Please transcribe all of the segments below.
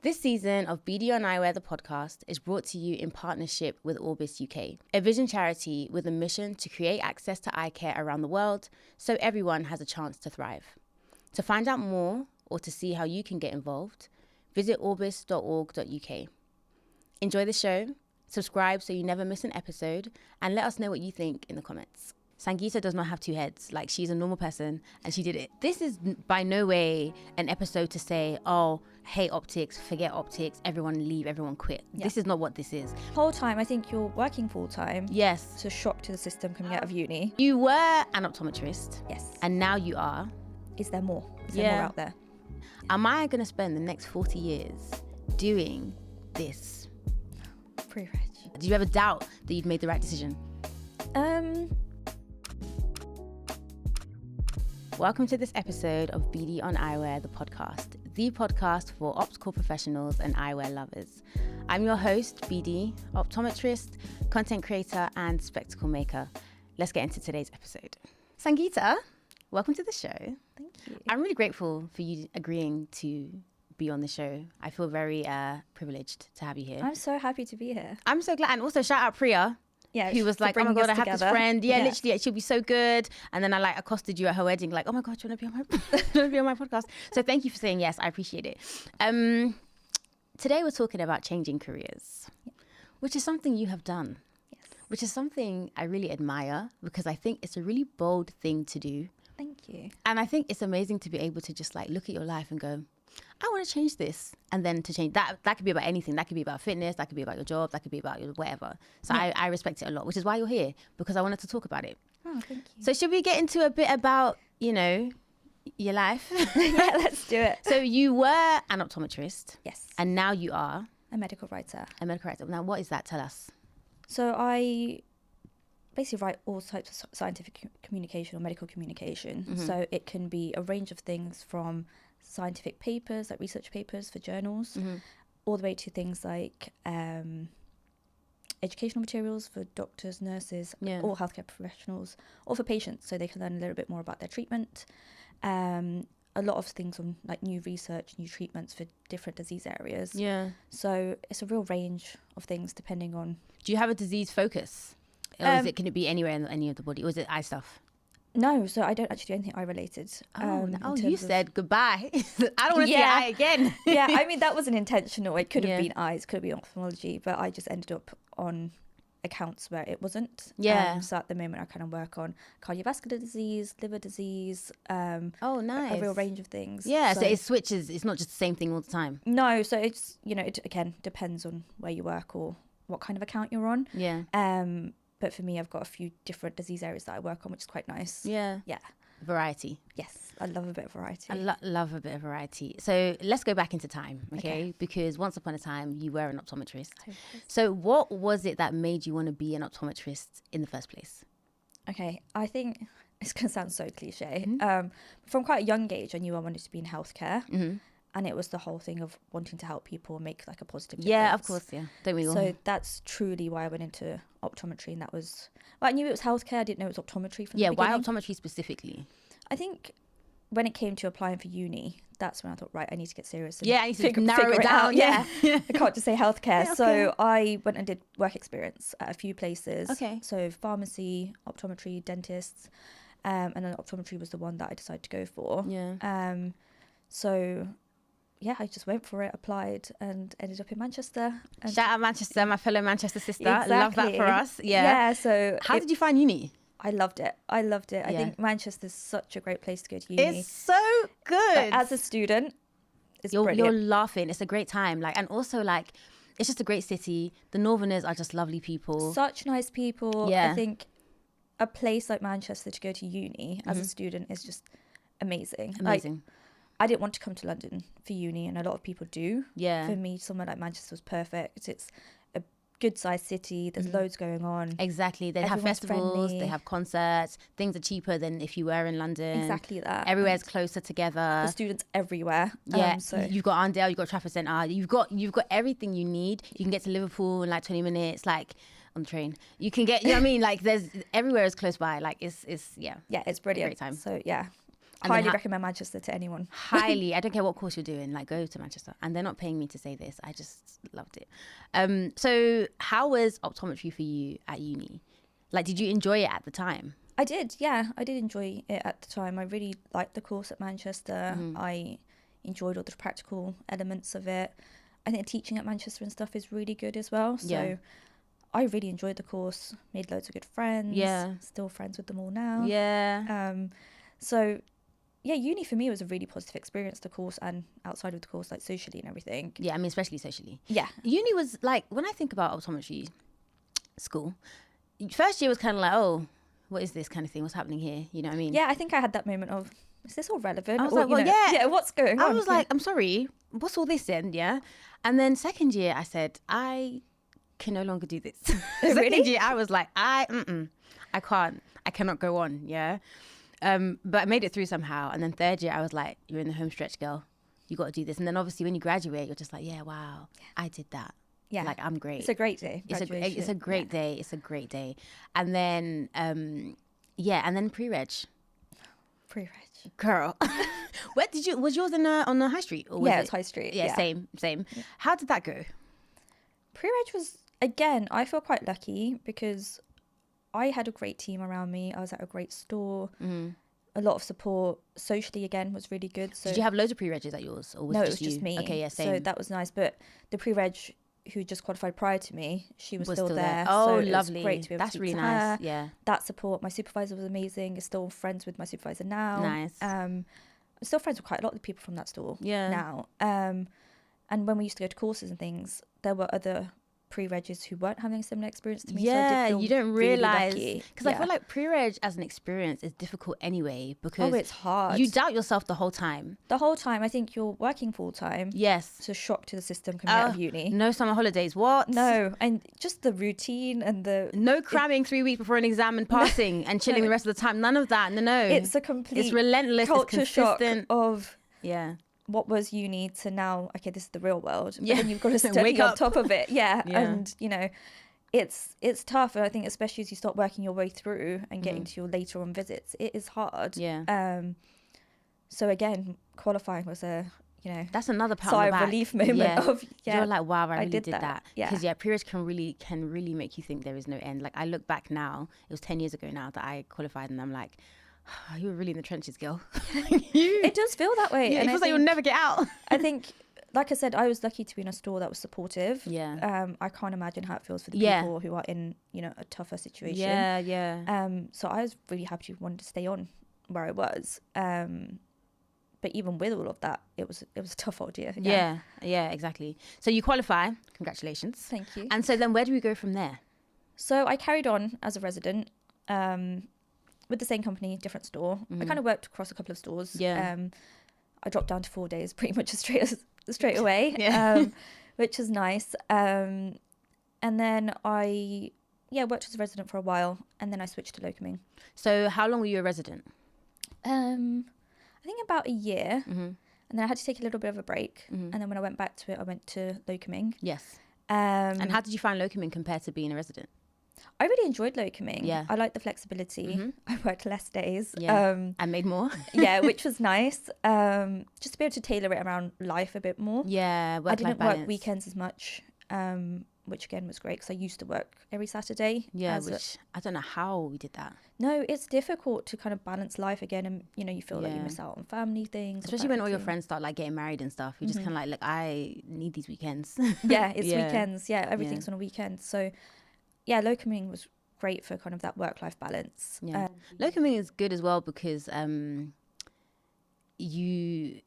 This season of Beedie on Eyewear, the podcast, is brought to you in partnership with Orbis UK, a vision charity with a mission to create access to eye care around the world so everyone has a chance to thrive. To find out more or to see how you can get involved, visit orbis.org.uk. Enjoy the show, subscribe so you never miss an episode, and let us know what you think in the comments. Sangeeta does not have two heads. Like, she's a normal person and she did it. This is by no way an episode to say, oh, hate optics, forget optics, everyone leave, everyone quit. Yeah. This is not what this is. Whole time, I think you're working full time. Yes. It's a shock to the system coming out of uni. You were an optometrist. Yes. And now you are. Is there more? Is there more out there? Am I going to spend the next 40 years doing this? Pretty rich. Do you ever doubt that you've made the right decision? Welcome to this episode of Beedie on Eyewear, the podcast for optical professionals and eyewear lovers. I'm your host, Beedie, optometrist, content creator, and spectacle maker. Let's get into today's episode. Sangeeta, welcome to the show. Thank you. I'm really grateful for you agreeing to be on the show. I feel very privileged to have you here. I'm so happy to be here. I'm so glad. And also shout out Priya. Yeah, who was like, oh my God, I have this friend. Yeah, literally, she'll be so good. And then I like accosted you at her wedding, like, oh my God, do you want to be on my podcast? So thank you for saying yes. I appreciate it. Today we're talking about changing careers, which is something you have done. Yes. Which is something I really admire because I think it's a really bold thing to do. Thank you. And I think it's amazing to be able to just like look at your life and go, I want to change this. And then to change that could be about anything. That could be about fitness. That could be about your job. That could be about your whatever. So yeah. I respect it a lot, which is why you're here, because I wanted to talk about it. Oh, thank you. So should we get into a bit about, your life? Yeah, let's do it. So you were an optometrist. Yes. And now you are? A medical writer. A medical writer. Now, what is that? Tell us. So I basically write all types of scientific communication or medical communication. Mm-hmm. So it can be a range of things from scientific papers, like research papers for journals, mm-hmm. all the way to things like educational materials for doctors, nurses, or healthcare professionals, or for patients, so they can learn a little bit more about their treatment. A lot of things on like new research, new treatments for different disease areas. Yeah. So it's a real range of things depending on. Do you have a disease focus? Or can it be anywhere in any of the body? Or is it eye stuff? No, so I don't actually do anything eye related. You said goodbye. I don't want to see eye again. Yeah, I mean, that wasn't intentional. It could have been eyes, could have been ophthalmology, but I just ended up on accounts where it wasn't. Yeah. So at the moment, I kind of work on cardiovascular disease, liver disease. Nice. A real range of things. Yeah, so it switches. It's not just the same thing all the time. No, so it's, it again depends on where you work or what kind of account you're on. Yeah. But for me, I've got a few different disease areas that I work on, which is quite nice. Yeah. Yeah. Variety. Yes. I love a bit of variety. I love a bit of variety. So let's go back into time, okay? Because once upon a time, you were an optometrist. So what was it that made you want to be an optometrist in the first place? Okay. I think it's going to sound so cliche. Mm-hmm. From quite a young age, I knew I wanted to be in healthcare. Mm-hmm. And it was the whole thing of wanting to help people and make like a positive difference. Yeah, of course, yeah. Don't we all? So that's truly why I went into optometry, and that was... Well, I knew it was healthcare. I didn't know it was optometry from the beginning. Why optometry specifically? I think when it came to applying for uni, that's when I thought, right, I need to get serious. And I need to narrow it down. Yeah. I can't just say healthcare. Yeah, okay. So I went and did work experience at a few places. Okay. So pharmacy, optometry, dentists, and then optometry was the one that I decided to go for. Yeah. I just went for it, applied, and ended up in Manchester. Shout out Manchester, my fellow Manchester sister. Exactly. Love that for us. Yeah. Yeah. So how did you find uni? I loved it. I think Manchester's such a great place to go to uni. It's so good. Like, as a student, it's brilliant. You're laughing. It's a great time. And also it's just a great city. The Northerners are just lovely people. Such nice people. Yeah. I think a place like Manchester to go to uni as a student is just amazing. Amazing. I didn't want to come to London for uni, and a lot of people do. Yeah. For me, somewhere like Manchester was perfect. It's a good-sized city. There's loads going on. Exactly. They have festivals. Friendly. They have concerts. Things are cheaper than if you were in London. Exactly that. Everywhere's closer together. The students everywhere. Yeah. You've got Arndale. You've got Trafford Centre. You've got everything you need. You can get to Liverpool in like 20 minutes. Like on the train. You can get. You know what I mean? Like there's everywhere is close by. Like it's Yeah, it's brilliant. Great time. So yeah. Highly recommend Manchester to anyone. Highly. I don't care what course you're doing, like go to Manchester. And they're not paying me to say this. I just loved it. So how was optometry for you at uni? Like, did you enjoy it at the time? I did, yeah. I did enjoy it at the time. I really liked the course at Manchester. I enjoyed all the practical elements of it. I think the teaching at Manchester and stuff is really good as well. So I really enjoyed the course, made loads of good friends. Yeah. Still friends with them all now. Yeah. So yeah, uni for me was a really positive experience, the course and outside of the course, like socially and everything. Yeah, I mean, especially socially. Yeah. Uni was like, when I think about optometry school, first year was kind of like, oh, what is this kind of thing? What's happening here? You know what I mean? Yeah, I think I had that moment of, is this all relevant? I was like, well, yeah, what's going on? I was like, I'm sorry, what's all this then? Yeah. And then second year, I said, I can no longer do this. Really? Second year, I was like, I cannot go on. Yeah. But I made it through somehow. And then third year, I was like, you're in the home stretch, girl. You got to do this. And then obviously when you graduate, you're just like, yeah, wow, I did that. Yeah. Like, I'm great. It's a great day. It's a great day. It's a great day. And then, and then pre-reg. Pre-reg. Girl. Where did you, was yours on the high street? Or was it's high street. Yeah, same. Yeah. How did that go? Pre-reg was, again, I feel quite lucky because I had a great team around me. I was at a great store. A lot of support. Socially, again, was really good. So did you have loads of pre-regs at yours? Or was it was just me. Okay, yeah, same. So that was nice. But the pre-reg who just qualified prior to me, she was still there. Oh, so lovely. It was great to be able That's to speak really to nice. her. Yeah. That support. My supervisor was amazing. I'm still friends with my supervisor now. Nice. I'm still friends with quite a lot of the people from that store now. And when we used to go to courses and things, there were other pre-reggers who weren't having a similar experience to me. Yeah, so you don't realise. Because I feel like pre-reg as an experience is difficult anyway because it's hard. You doubt yourself the whole time. The whole time. I think you're working full time. Yes. It's a shock to the system coming out of uni. No summer holidays. What? No. And just the routine and the... No cramming 3 weeks before an exam and passing and chilling the rest of the time. None of that. No. It's a complete... It's relentless. Culture it's consistent. shock of... Yeah. What was uni to now, okay, this is the real world. But then you've got to study on top of it. Yeah. And, it's tough. And I think especially as you start working your way through and getting to your later on visits, it is hard. Yeah. So again, qualifying was that's another part sigh of relief moment of, you're like, wow, I really did that. Yeah. Because periods can really make you think there is no end. Like I look back now, it was 10 years ago now that I qualified and I'm like, oh, you were really in the trenches, girl. It does feel that way. Yeah, and it feels like you'll never get out. I think, like I said, I was lucky to be in a store that was supportive. Yeah. I can't imagine how it feels for the people who are in, a tougher situation. Yeah, yeah. So I was really happy to wanted to stay on where I was. But even with all of that, it was a tough ordeal. Yeah, exactly. So you qualify. Congratulations. Thank you. And so then where do we go from there? So I carried on as a resident. With the same company, different store. I kind of worked across a couple of stores. Yeah. I dropped down to 4 days pretty much straight away, which is nice. And then I worked as a resident for a while, and then I switched to locuming. So how long were you a resident? I think about a year, and then I had to take a little bit of a break. And then when I went back to it, I went to locuming. Yes. And how did you find locuming compared to being a resident? I really enjoyed locuming. Yeah. I liked the flexibility. I worked less days. Yeah. I made more. Which was nice. Just to be able to tailor it around life a bit more. Yeah, I didn't work weekends as much, which again was great because I used to work every Saturday. Yeah, which I don't know how we did that. No, it's difficult to kind of balance life again, and you feel like you miss out on family things. Especially when all your friends start like getting married and stuff. You're just kind of like, look, I need these weekends. Yeah, it's weekends. Yeah, everything's on a weekend. So yeah, locuming was great for kind of that work-life balance. Yeah, locuming is good as well because you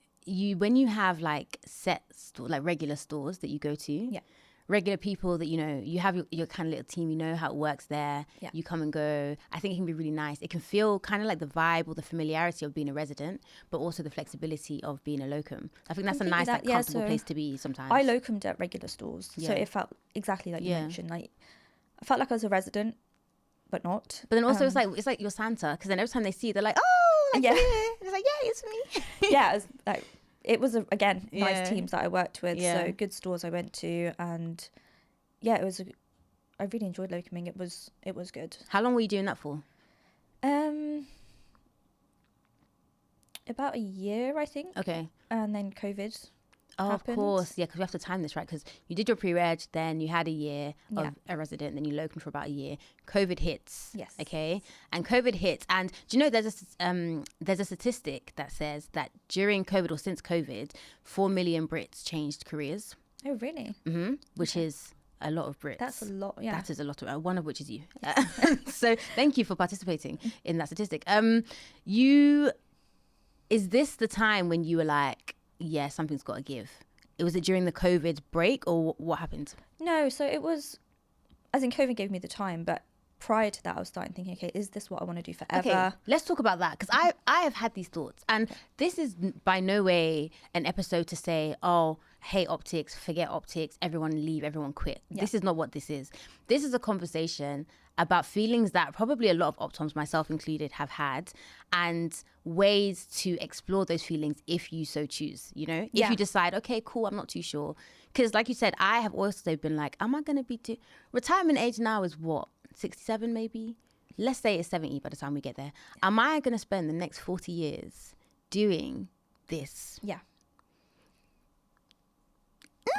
when you have like set like regular stores that you go to, regular people that you have your kind of little team, how it works there. You come and go. I think it can be really nice. It can feel kind of like the vibe or the familiarity of being a resident, but also the flexibility of being a locum. I think that's a nice comfortable place to be sometimes. I locumed at regular stores, so it felt exactly like you mentioned. Like I felt like I was a resident, but not. But then also it's like your Santa, because then every time they see you, they're like, oh, like, it's like, yeah, it's me. It was again nice teams that I worked with, so good stores I went to, and I really enjoyed locuming. It was good. How long were you doing that for? about a year, I think. Okay. And then COVID happened. Of course. Yeah, because we have to time this, right? Because you did your pre-reg, then you had a year of a resident, then you locum for about a year. COVID hits. Yes. Okay. And COVID hits. And do you know there's a statistic that says that during COVID or since COVID, 4 million Brits changed careers. Oh, really? Mm-hmm. Which is a lot of Brits. That's a lot, yeah. That is a lot of, one of which is you. So thank you for participating in that statistic. Is this the time when you were like, yeah, something's got to give? Was it during the COVID break or what happened? No, so it was, as in COVID gave me the time, but prior to that, I was starting thinking, okay, is this what I want to do forever? Okay, let's talk about that, because I have had these thoughts, and this is by no way an episode to say, oh, hate optics, forget optics, everyone leave, everyone quit. Yeah. This is not what this is. This is a conversation about feelings that probably a lot of optoms, myself included, have had, and ways to explore those feelings if you so choose, you know? If you decide, okay, cool, I'm not too sure. Because like you said, I have also been like, am I going to be retirement age now is what? 67 maybe? Let's say it's 70 by the time we get there. Am I going to spend the next 40 years doing this? Yeah.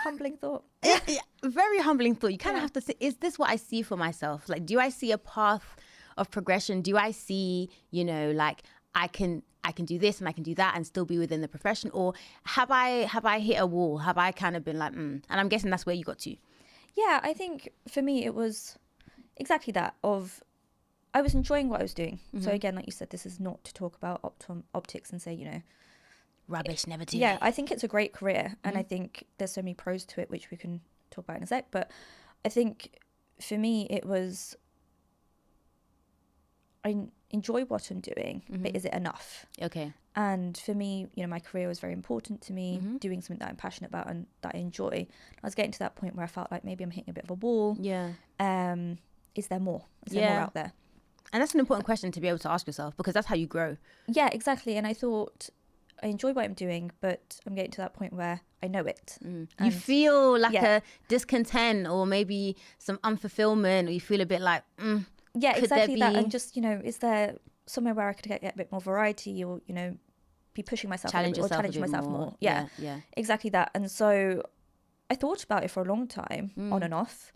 Humbling thought. Yeah, very humbling thought. You kind of have to say, is this what I see for myself? Like, do I see a path of progression? Do I see, you know, like I can do this and I can do that and still be within the profession? Or have I hit a wall? Have I kind of been like, And I'm guessing that's where you got to. Yeah, I think for me it was exactly that, of I was enjoying what I was doing. Mm-hmm. So again, like you said, this is not to talk about optics and say, you know, rubbish, never do. Yeah, I think it's a great career, and I think there's so many pros to it, which we can talk about in a sec. But I think for me, it was, I enjoy what I'm doing, but is it enough? Okay. And for me, you know, my career was very important to me, doing something that I'm passionate about and that I enjoy. I was getting to that point where I felt like maybe I'm hitting a bit of a wall. Yeah. Is there more? Is there more out there? And that's an important question to be able to ask yourself, because that's how you grow. Yeah, exactly. And I thought, I enjoy what I'm doing, but I'm getting to that point where I know it. You feel like a discontent or maybe some unfulfillment, or you feel a bit like, yeah, exactly that. And just, you know, is there somewhere where I could get a bit more variety, or, you know, be pushing myself challenging myself more. Yeah, exactly that. And so I thought about it for a long time, on and off.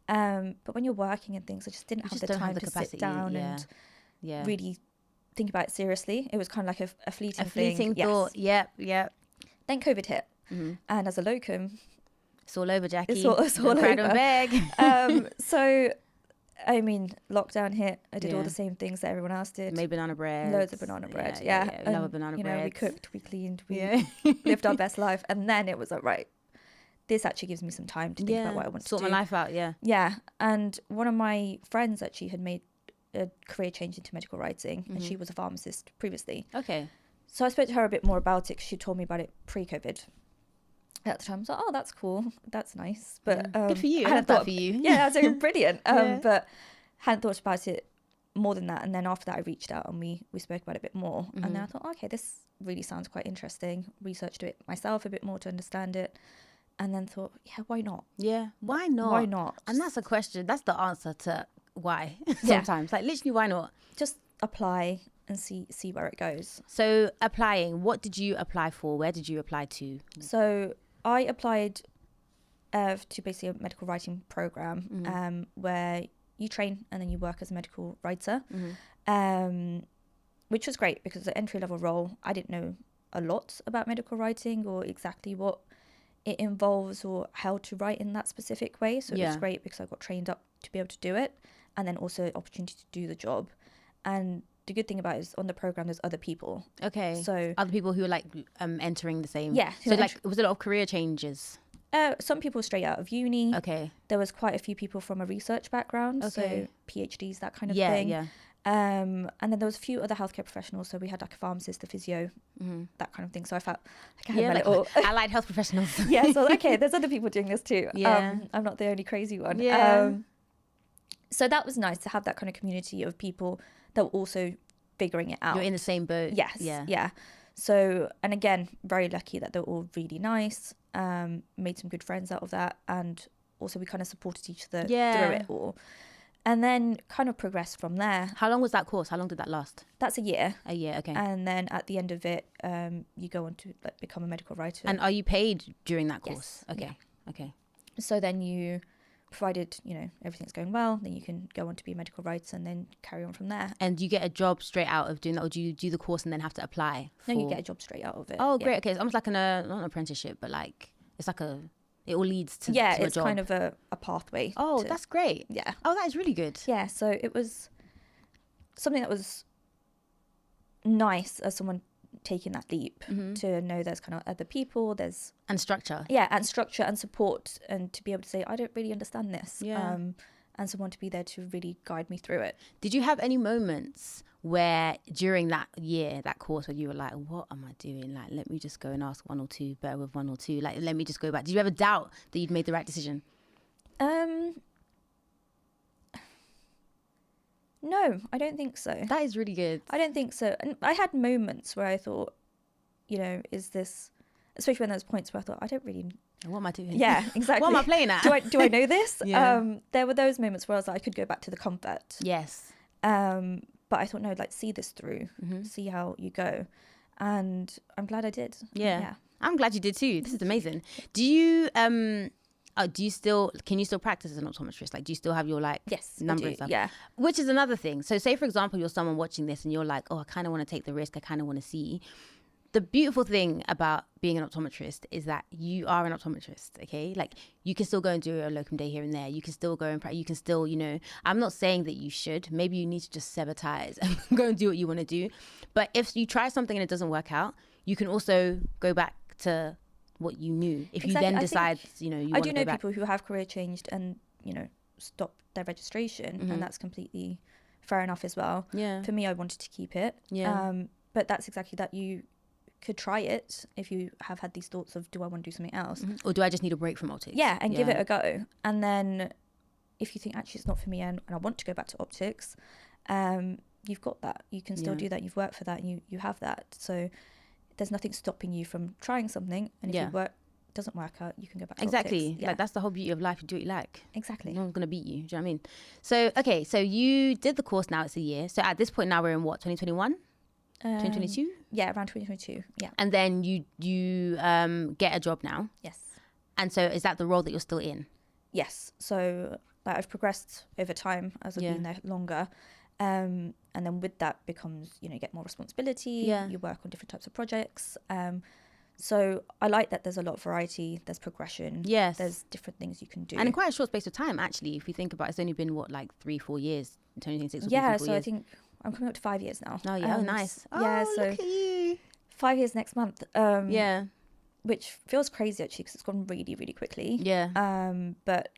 But when you're working and things, I just didn't have the time to sit down and really think about it seriously. It was kind of like a fleeting thing. A fleeting thought. Yep. Then COVID hit, and as a locum, it's all over, Jackie. It's all over. And beg. So, I mean, lockdown hit. I did all the same things that everyone else did. Made banana bread. Loads of banana bread. Yeah. Love a banana bread. You know, we cooked, we cleaned, we lived our best life, and then it was like, right, this actually gives me some time to think about what I want to do. Sort my life out. Yeah. And one of my friends actually had made a career change into medical writing, and she was a pharmacist previously. Okay. So I spoke to her a bit more about it, because she told me about it pre-COVID. At the time, I was like, oh, that's cool, that's nice. But good for you. I hadn't thought for you. Yeah, I was like, brilliant. But hadn't thought about it more than that. And then after that, I reached out and we spoke about it a bit more. And then I thought, okay, this really sounds quite interesting. Researched it myself a bit more to understand it. And then thought, yeah, why not? Yeah, why not? Why not? And that's a question. That's the answer to why sometimes. Like, literally, why not? Just apply and see where it goes. So applying, what did you apply for? Where did you apply to? So I applied to basically a medical writing program where you train and then you work as a medical writer, which was great because the entry-level role, I didn't know a lot about medical writing or exactly what it involves or how to write in that specific way. So it was great because I got trained up to be able to do it, and then also opportunity to do the job. And the good thing about it is on the program there's other people. Okay. So other people who are like entering the same. Yeah. So like was a lot of career changes. Some people straight out of uni. Okay. There was quite a few people from a research background. Okay. So PhDs, that kind of thing. Yeah. And then there was a few other healthcare professionals. So we had like a pharmacist, a physio, that kind of thing. So I felt like I had my little allied health professionals. Yeah. So okay, there's other people doing this too. Yeah. I'm not the only crazy one. Yeah. So that was nice to have that kind of community of people that were also figuring it out. You're in the same boat. Yes. Yeah. So, and again, very lucky that they were all really nice. Made some good friends out of that, and also we kind of supported each other through it all. And then kind of progressed from there. How long was that course? How long did that last? That's a year. A year, okay. And then at the end of it, you go on to like become a medical writer. And are you paid during that course? Yes. Okay. Yeah. Okay. So then you, provided, you know, everything's going well, then you can go on to be a medical writer and then carry on from there. And do you get a job straight out of doing that, or do you do the course and then have to apply? No, you get a job straight out of it. Oh, great. Okay. It's almost like not an apprenticeship, but like, it's like it all leads to, yeah, to a it's job. kind of a pathway. Oh, that's great. Yeah. Oh, that is really good. Yeah, so it was something that was nice as someone taking that leap to know there's kind of other people, and structure. Yeah, and structure and support, and to be able to say, I don't really understand this. Yeah. And someone to be there to really guide me through it. Did you have any moments where during that year, that course, where you were like, what am I doing? Like, let me just go and ask one or two, better with one or two. Like, let me just go back. Did you ever doubt that you'd made the right decision? No, I don't think so. That is really good. I don't think so. And I had moments where I thought, you know, is this, especially when there's points where I thought, I don't really. What am I doing? Yeah, exactly. What am I playing at? Do I know this? Yeah. There were those moments where I was like, I could go back to the comfort. Yes. But I thought, no, like, see this through, see how you go. And I'm glad I did. Yeah. I'm glad you did too. This is amazing. Do you, can you still practice as an optometrist? Like, do you still have your number and stuff? Yeah. Which is another thing. So say, for example, you're someone watching this and you're like, oh, I kind of want to take the risk. I kind of want to see. The beautiful thing about being an optometrist is that you are an optometrist, okay? Like, you can still go and do a locum day here and there. You can still go and practice. You can still, you know, I'm not saying that you should. Maybe you need to just sever ties and go and do what you want to do. But if you try something and it doesn't work out, you can also go back to what you knew. If you then decide, you know, you want to go back. I do know people who have career changed and, you know, stopped their registration, and that's completely fair enough as well. Yeah. For me, I wanted to keep it. Yeah. But that's exactly that. You could try it if you have had these thoughts of, do I want to do something else? Or do I just need a break from optics? Yeah, and give it a go. And then if you think, actually, it's not for me and I want to go back to optics, you've got that. You can still do that. You've worked for that and you have that. So there's nothing stopping you from trying something. And if it doesn't work out, you can go back to optics. Like, that's the whole beauty of life. You do what you like. Exactly. No one's going to beat you. Do you know what I mean? So, okay, so you did the course. Now it's a year. So at this point now we're in what, 2021? 2022? Yeah, around 2022. Yeah. And then you get a job now. Yes. And so is that the role that you're still in? Yes. So like, I've progressed over time as I've been there longer. And then with that becomes, you know, you get more responsibility. Yeah. You work on different types of projects. So I like that there's a lot of variety, there's progression. Yes. There's different things you can do. And in quite a short space of time, actually, if we think about it, it's only been, what, like 3-4 years? 2026 will be 3-4 years. I think I'm coming up to 5 years now. Oh, yeah. Nice. Yeah, oh, so look at you. 5 years next month. Yeah. Which feels crazy, actually, because it's gone really, really quickly. Yeah. But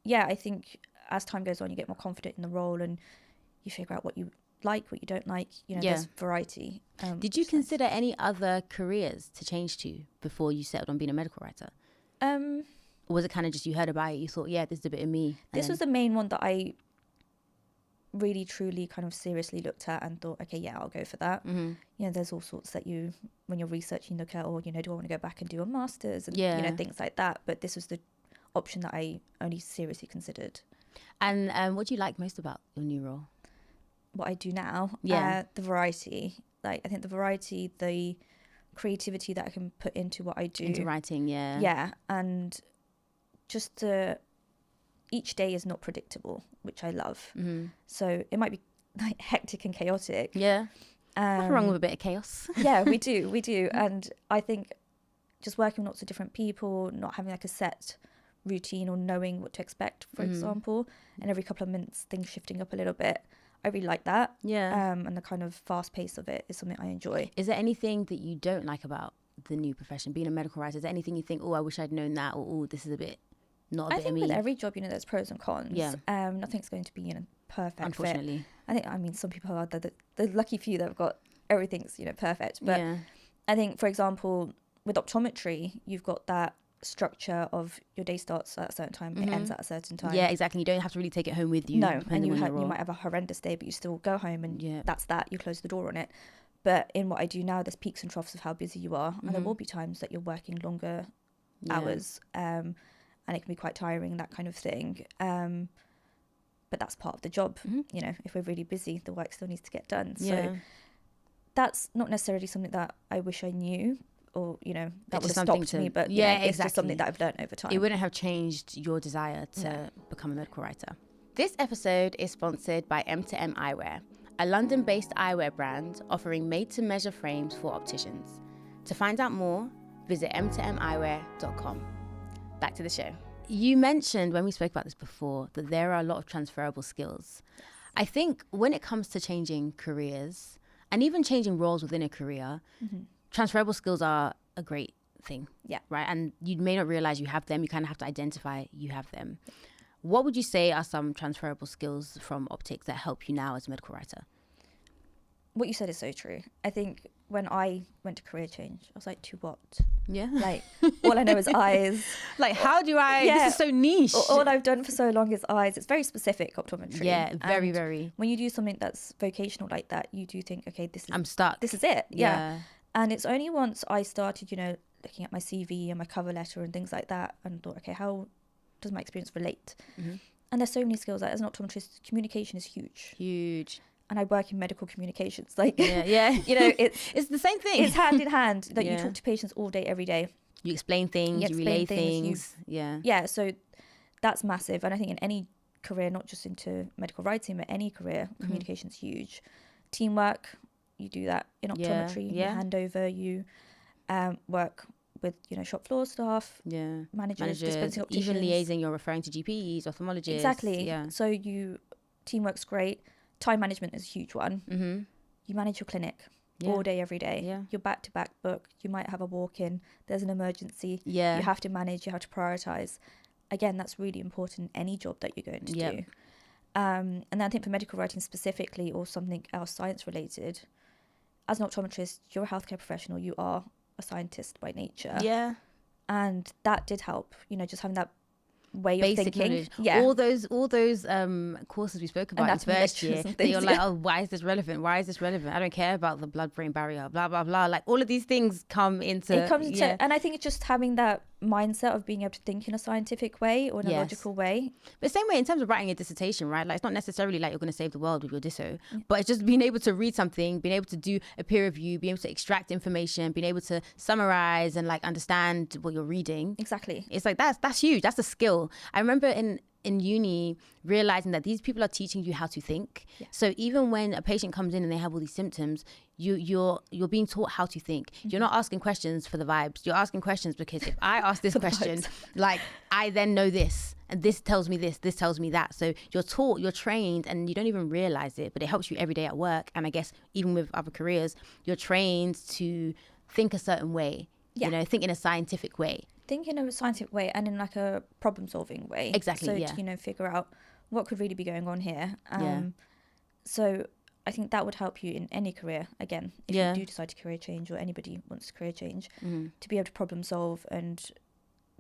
yeah, I think as time goes on, you get more confident in the role and you figure out what you like, what you don't like. You know, there's variety. Did you consider any other careers to change to before you settled on being a medical writer? Or was it kind of just you heard about it, you thought, yeah, this is a bit of me? This was the main one that I really, truly kind of seriously looked at and thought, okay, yeah, I'll go for that. You know, there's all sorts that when you're researching, look at, or, you know, do I want to go back and do a master's and, you know, things like that. But this was the option that I only seriously considered. And what do you like most about your new role? What I do now? The variety. Like, I think the variety, the creativity that I can put into what I do. Into writing, yeah. Yeah, and just each day is not predictable, which I love. So it might be like hectic and chaotic. Yeah. Nothing wrong with a bit of chaos. Yeah, we do. And I think just working with lots of different people, not having like a set routine or knowing what to expect, for example, and every couple of minutes things shifting up a little bit. I really like that. Yeah. And the kind of fast pace of it is something I enjoy. Is there anything that you don't like about the new profession, being a medical writer? Is there anything you think, oh, I wish I'd known that, or oh, this is a bit not a bit of me? I think with every job, you know, there's pros and cons. Yeah. Nothing's going to be, you know, perfect. Unfortunately. Fit. I mean, some people are the lucky few that have got everything's, you know, perfect. But I think, for example, with optometry, you've got that structure of your day starts at a certain time, it ends at a certain time. Yeah, exactly. You don't have to really take it home with you. No, and you might have a horrendous day, but you still go home and that's that. You close the door on it. But in what I do now, there's peaks and troughs of how busy you are, and there will be times that you're working longer hours, and it can be quite tiring, that kind of thing. but that's part of the job. You know, if we're really busy, the work still needs to get done. So that's not necessarily something that I wish I knew, or, you know, that would have stopped me. But you know, it's just something that I've learned over time. It wouldn't have changed your desire to become a medical writer. This episode is sponsored by M2M Eyewear, a London-based eyewear brand offering made-to-measure frames for opticians. To find out more, visit m2meyewear.com. Back to the show. You mentioned when we spoke about this before that there are a lot of transferable skills. Yes. I think when it comes to changing careers and even changing roles within a career, transferable skills are a great thing. Yeah. Right. And you may not realize you have them. You kind of have to identify you have them. Yeah. What would you say are some transferable skills from optics that help you now as a medical writer? What you said is so true. I think when I went to career change, I was like, to what? Yeah. Like, all I know is eyes. Like, how do I? Yeah. This is so niche. All I've done for so long is eyes. It's very specific, optometry. Yeah, very, very. When you do something that's vocational like that, you do think, okay, I'm stuck. This is it. Yeah. And it's only once I started, you know, looking at my CV and my cover letter and things like that, and thought, okay, how does my experience relate? And there's so many skills. Like, as an optometrist, communication is huge. Huge. And I work in medical communications. Like, you know, it's the same thing. It's hand in hand. Like, you talk to patients all day, every day. You explain things, you relay things. Yeah, so that's massive. And I think in any career, not just into medical writing, but any career, communication's huge. Teamwork, you do that in optometry. You hand over, you work with, you know, shop floor staff, managers, dispensing opticians. Even liaising, you're referring to GPs, ophthalmologists. Exactly. Yeah. So teamwork's great. Time management is a huge one. You manage your clinic all day, every day. Yeah. You're back-to-back book. You might have a walk-in. There's an emergency. Yeah. You have to manage. You have to prioritize. Again, that's really important in any job that you're going to do. And then I think for medical writing specifically, or something else science-related, as an optometrist, you're a healthcare professional. You are a scientist by nature. Yeah. And that did help, you know, just having that way of thinking. Knowledge. Yeah. All those courses we spoke about in first year, that you're like, oh, why is this relevant? I don't care about the blood-brain barrier, blah, blah, blah. Like, all of these things come into... And I think it's just having that mindset of being able to think in a scientific way or in a logical way. But same way in terms of writing a dissertation, right? Like, it's not necessarily like you're going to save the world with your disso, but it's just being able to read something, being able to do a peer review, being able to extract information, being able to summarize and like understand what you're reading. Exactly. It's like that's huge. That's a skill. I remember in uni realizing that these people are teaching you how to think. So even when a patient comes in and they have all these symptoms, you're being taught how to think. You're not asking questions for the vibes. You're asking questions because if I ask this question, like, I then know this, and this tells me this tells me that. So you're taught, you're trained, and you don't even realize it, but it helps you every day at work. And I guess even with other careers, you're trained to think a certain way, you know, think in a scientific way. Think in a scientific way and in like a problem-solving way. Exactly. So to, you know, figure out what could really be going on here. So I think that would help you in any career. Again, if you do decide to career change, or anybody wants to career change, to be able to problem solve and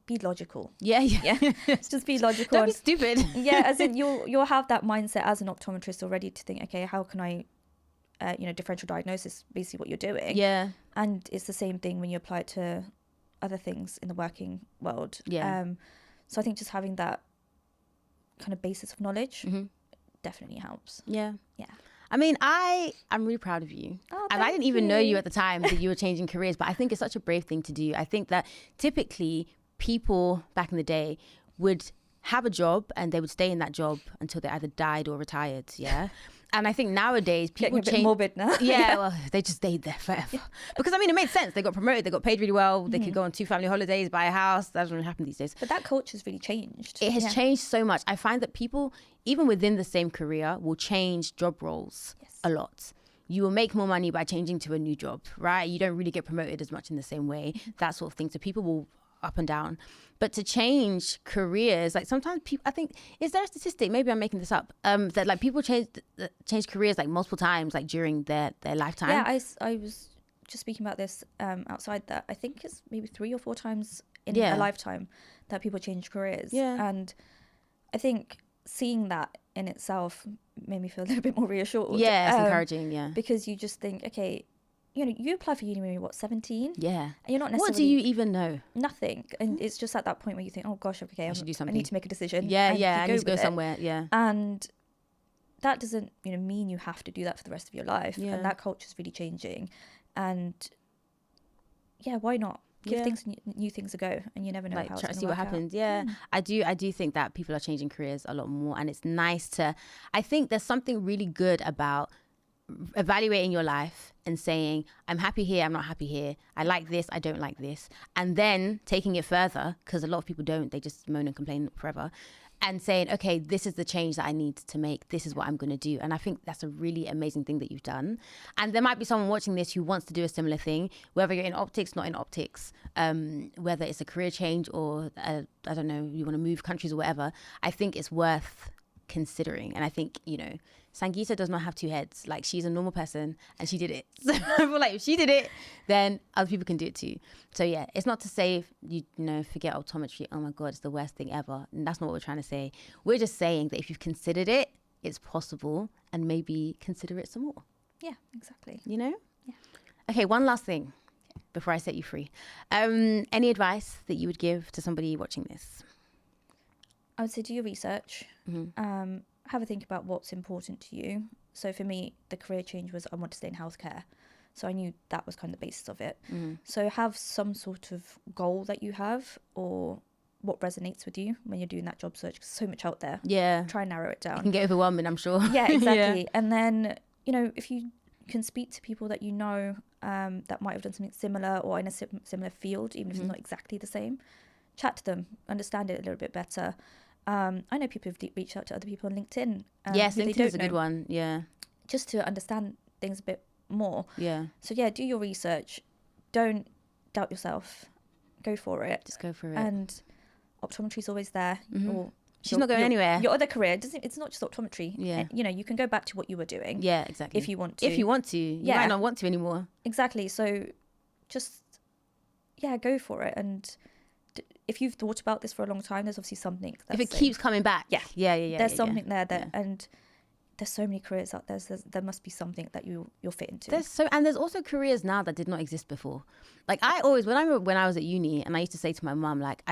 be logical. Just be logical. Don't be stupid. As in you'll have that mindset as an optometrist already to think, okay, how can I, differential diagnosis, basically what you're doing. Yeah. And it's the same thing when you apply it to other things in the working world. So I think just having that kind of basis of knowledge definitely helps. I mean, I'm really proud of you. And I didn't even know you at the time that you were changing careers, but I think it's such a brave thing to do. I think that typically people back in the day would have a job and they would stay in that job until they either died or retired. And I think nowadays people change. A bit morbid now. Well, they just stayed there forever. Because I mean, it made sense. They got promoted, they got paid really well. They could go on 2 family holidays, buy a house. That doesn't really happen these days. But that culture's really changed. It has changed so much. I find that people, even within the same career, will change job roles a lot. You will make more money by changing to a new job, right? You don't really get promoted as much in the same way, that sort of thing. So people will up and down. But to change careers, like sometimes people, I think, is there a statistic, maybe I'm making this up, that like people change careers like multiple times, like during their lifetime? Yeah, I was just speaking about this outside that. I think it's maybe 3 or 4 times in a lifetime that people change careers. And I think seeing that in itself made me feel a little bit more reassured. Yeah, it's encouraging, because you just think, okay, you know, you apply for uni maybe 17? Yeah. And you're not necessarily... What do you even know? Nothing. And it's just at that point where you think, oh gosh, okay, I should do something. I need to make a decision. I need to go somewhere. And that doesn't, you know, mean you have to do that for the rest of your life. Yeah. And that culture is really changing. And yeah, why not? Give things new things a go, and you never know, like, how it's going to see what happens. Yeah. I do think that people are changing careers a lot more, and it's nice to, I think there's something really good about evaluating your life and saying, I'm happy here, I'm not happy here, I like this, I don't like this, and then taking it further, because a lot of people don't, they just moan and complain forever, and saying, okay, this is the change that I need to make, this is what I'm going to do. And I think that's a really amazing thing that you've done. And there might be someone watching this who wants to do a similar thing, whether you're in optics, not in optics, whether it's a career change or I don't know, you want to move countries or whatever. I think it's worth considering. And I think, you know, Sangeeta does not have two heads. Like, she's a normal person and she did it. So I feel like if she did it, then other people can do it too. So yeah, it's not to say, you know, forget optometry. Oh my God, it's the worst thing ever. And that's not what we're trying to say. We're just saying that if you've considered it, it's possible, and maybe consider it some more. Yeah, exactly. You know? Yeah. Okay, one last thing before I set you free. Any advice that you would give to somebody watching this? I would say do your research. Mm-hmm. Have a think about what's important to you. So for me, the career change was I want to stay in healthcare. So I knew that was kind of the basis of it. Mm-hmm. So have some sort of goal that you have, or what resonates with you when you're doing that job search. 'Cause so much out there. Yeah. Try and narrow it down. It can get overwhelming, I'm sure. Yeah, exactly. Yeah. And then, you know, if you can speak to people that you know that might have done something similar or in a similar field, even if it's not exactly the same, chat to them, understand it a little bit better. I know people who've reached out to other people on LinkedIn. Yes, LinkedIn is a good one. Yeah. Just to understand things a bit more. Yeah. So yeah, do your research. Don't doubt yourself. Go for it. Just go for it. And optometry's always there. Mm-hmm. Or she's not going anywhere. Your other career it's not just optometry. Yeah. You know, you can go back to what you were doing. Yeah, exactly. If you want to. You might not want to anymore. Exactly. So just go for it. And if you've thought about this for a long time, there's obviously something. If it keeps coming back. Yeah. There's something there that, and there's so many careers out there. So there must be something that you'll fit into. There's also careers now that did not exist before. Like I always, when I was at uni, and I used to say to my mum, like,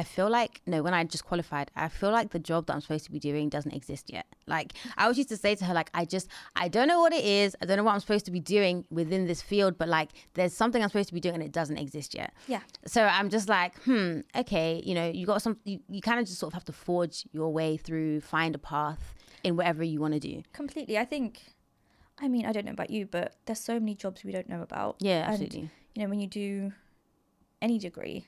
when I just qualified, I feel like the job that I'm supposed to be doing doesn't exist yet. Like I always used to say to her, like, I don't know what it is. I don't know what I'm supposed to be doing within this field, but like there's something I'm supposed to be doing and it doesn't exist yet. Yeah. So I'm just like, okay, you know, you kind of just sort of have to forge your way through, find a path in whatever you want to do. Completely. I don't know about you, but there's so many jobs we don't know about. Yeah, absolutely. And, you know, when you do any degree,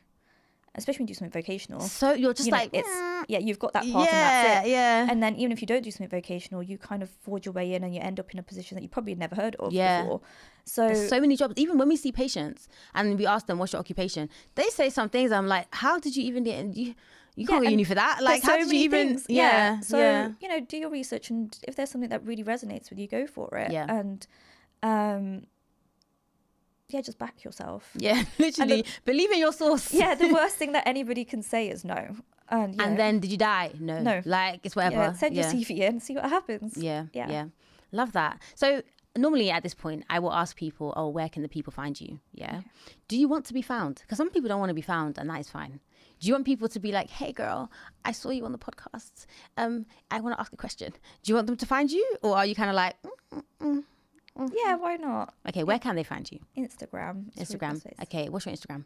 especially when you do something vocational. So you're just you've got that path and that's it. Yeah. And then even if you don't do something vocational, you kind of forge your way in and you end up in a position that you probably never heard of before. So there's so many jobs. Even when we see patients and we ask them, what's your occupation? They say some things. I'm like, how did you even get in? You can't go uni for that. Like, how did you even? Things. Yeah. So, you know, do your research, and if there's something that really resonates with you, go for it. Yeah. And, just back yourself. Yeah, literally. Believe in your source. Yeah, the worst thing that anybody can say is no. And then, did you die? No. Like, it's whatever. Yeah, send your CV in and see what happens. Yeah. Love that. So, normally at this point, I will ask people, where can the people find you? Yeah. Okay. Do you want to be found? Because some people don't want to be found, and that is fine. Do you want people to be like, hey, girl, I saw you on the podcast. I want to ask a question. Do you want them to find you? Or are you kind of like, Yeah, why not? Okay, where can they find you? Instagram. Okay, what's your Instagram?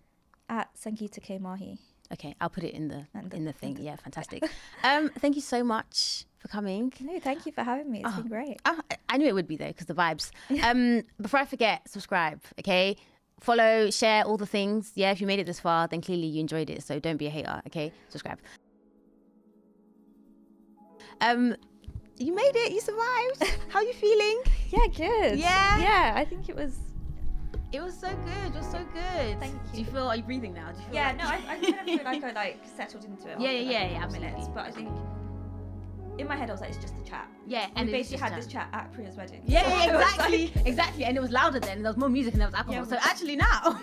At Sangeeta K. Mahi. Okay, I'll put it in the thing. Yeah, fantastic. Thank you so much for coming. No, thank you for having me. It's been great. I knew it would be though, because the vibes. Before I forget, subscribe, okay? Follow, share, all the things. Yeah, if you made it this far, then clearly you enjoyed it. So don't be a hater, okay? Subscribe. You made it. You survived. How are you feeling? Yeah, good. Yeah? Yeah, I think it was... It was so good. You're so good. Thank you. Do you feel... Are you breathing now? I kind of feel like I settled into it. Yeah, absolutely. Minutes, but I think... In my head, I was like, it's just a chat. Yeah, and we basically had this chat at Priya's wedding. Yeah, exactly. Exactly. And it was louder then. There was more music and there was alcohol. Yeah, so actually now...